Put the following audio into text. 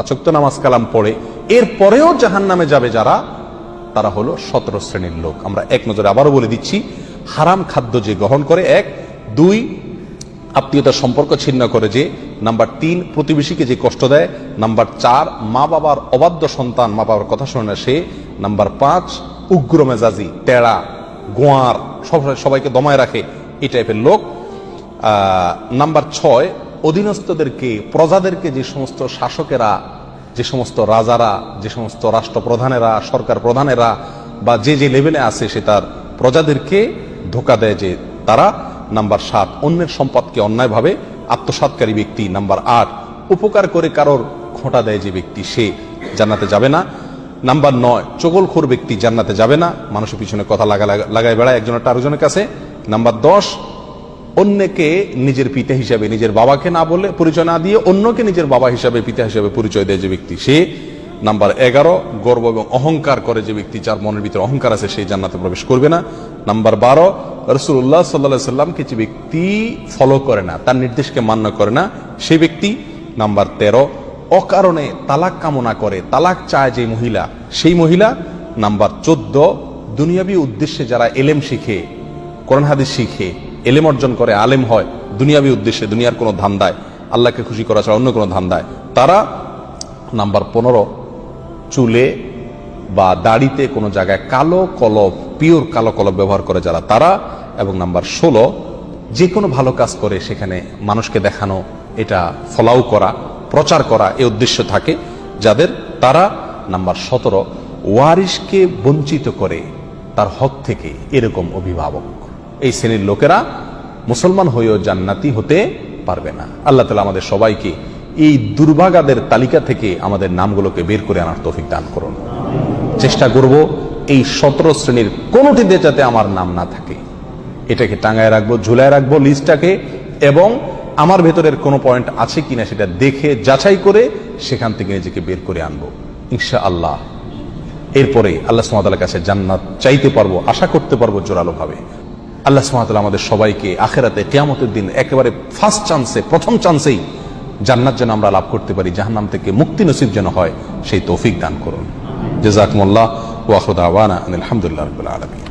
5 ওয়াক্ত নামাজ কালাম পড়ে, এরপরেও জাহান্নামে যাবে যারা, তারা হলো 17 শ্রেণীর লোক। আমরা এক নজরে আবারও বলে দিচ্ছি, হারাম খাদ্য যে গ্রহণ করে, 1, 2 আত্মীয়তার সম্পর্ক ছিন্ন করে যে, নাম্বার 3 প্রতিবেশীকে যে কষ্ট দেয়, নাম্বার 4 মা বাবার অবাধ্য সন্তান, মা বাবার কথা শোনে না সে, নাম্বার 5 উগ্র মেজাজি, টেরা, গোয়ার, সবাইকে দমায় রাখে, এই টাইপের লোক। নাম্বার 6 অধীনস্থদেরকে, প্রজাদেরকে, যে সমস্ত শাসকেরা, যে সমস্ত রাজারা, যে সমস্ত রাষ্ট্রপ্রধানেরা, সরকার প্রধানেরা বা যে যে লেভেলে আছে সে তার প্রজাদেরকে ধোঁকা দেয় যে তারা। নাম্বার 7 অন্যের সম্পদকে অন্যায়ভাবে আত্মসাৎকারী ব্যক্তি। নাম্বার 8 উপকার করে কারোর খোঁটা দেয় যে ব্যক্তি, সে জান্নাতে যাবে না। নাম্বার 9 চগলখোর ব্যক্তি জান্নাতে যাবে না, মানুষের পিছনে কথা লাগায় বেড়ায় একজনের আরেকজনের কাছে। নাম্বার 10 অন্যকে নিজের পিতা হিসাবে, নিজের বাবাকে না বলে, পরিচয় না দিয়ে অন্যকে নিজের বাবা হিসাবে, পিতা হিসাবে পরিচয় দেয় যে ব্যক্তি, সে। নাম্বার 11 গর্ব এবং অহংকার করে যে ব্যক্তি, যার মনের ভিতরে অহংকার আছে, সেই জান্নাতে প্রবেশ করবে না। নাম্বার 12 রাসূলুল্লাহ সাল্লাল্লাহু আলাইহি সাল্লামকে যে ব্যক্তি ফলো করে না, তার নির্দেশকে মান্য করে না, সেই ব্যক্তি। নাম্বার 13 অকারণে তালাক কামনা করে, তালাক চায় যে মহিলা, সেই মহিলা। নাম্বার 14 দুনিয়াবী উদ্দেশ্যে যারা এলেম শিখে, কোরআন হাদিস শিখে, এলেম অর্জন করে, আলেম হয় দুনিয়াবী উদ্দেশ্যে, দুনিয়ার কোনো ধান্দায়, আল্লাহকে খুশি করা ছাড়া অন্য কোনো ধান্দায়, তারা। নাম্বার 15 চুলে বা দাড়িতে কোনো জায়গায় কালো কলব, পিওর কালো কলব ব্যবহার করে যারা, তারা। এবং নাম্বার 16 যে কোনো ভালো কাজ করে সেখানে মানুষকে দেখানো, এটা ফলাও করা, প্রচার করা, এই উদ্দেশ্য থাকে যাদের, তারা। নাম্বার 17 ওয়ারিশকে বঞ্চিত করে তার হক থেকে, এরকম অভিভাবক। এই শ্রেণীর লোকেরা মুসলমান হয়েও জান্নাতি হতে পারবে না। আল্লাহ তাআলা আমাদের সবাইকে এই দুর্ভাগাদের তালিকা থেকে আমাদের নামগুলোকে বের করে আনার তৌফিক দান করুন। চেষ্টা করব এই 17 শ্রেণীর কোনোটিতে যাতে আমার নাম না থাকে, এটাকে টাঙায় রাখবো, ঝুলায় রাখবো লিস্টটাকে, এবং আমার ভেতরের কোনো পয়েন্ট আছে কিনা সেটা দেখে যাচাই করে সেখান থেকে নিজেকে বের করে আনবো ইনশাআল্লাহ। এরপরে আল্লাহ সুবহানাহু ওয়া তাআলার কাছে জান্নাত চাইতে পারবো, আশা করতে পারবো জোরালো ভাবে। আল্লাহ সুবহানাহু ওয়া তাআলা আমাদের সবাইকে আখিরাতে কিয়ামতের দিন একেবারে ফার্স্ট চান্সে, প্রথম চান্সেই জান্নাত যেন আমরা লাভ করতে পারি, জাহান্নাম থেকে মুক্তি নসিব যেন হয়, সেই তৌফিক দান করুন। জাযাকুমুল্লাহ ওয়া আখিরু দাওয়ানা আলহামদুলিল্লাহি রাব্বিল আলামিন।